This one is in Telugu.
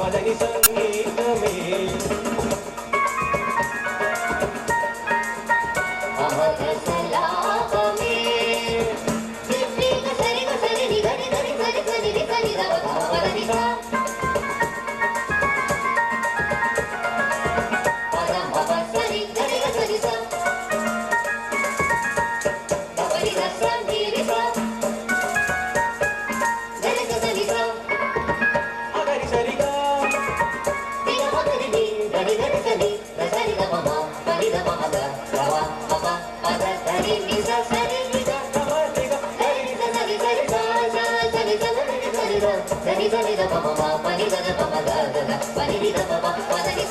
పదని సంగీతమే అమర సలాపమే దివ్య సరి సరి ని గరి గరి సరి సరి ని సరి ద పదని సా పదం పద సరి గరి సరి సా దపరి ద సంగి రి సా గరి సరి సా అగరి సరిగా దిగ పదని ని గరి గరి సరి ద సరి ద పమ పని ద పమ ద రవ పమ పద ధరి ని స సరి ని ద కమరిగా గరి ని స సరి సరి సా సా సరి సరి సరి ద ధని ధని ద పమ పని ద పమ ద ద పని ని ద పమ పదని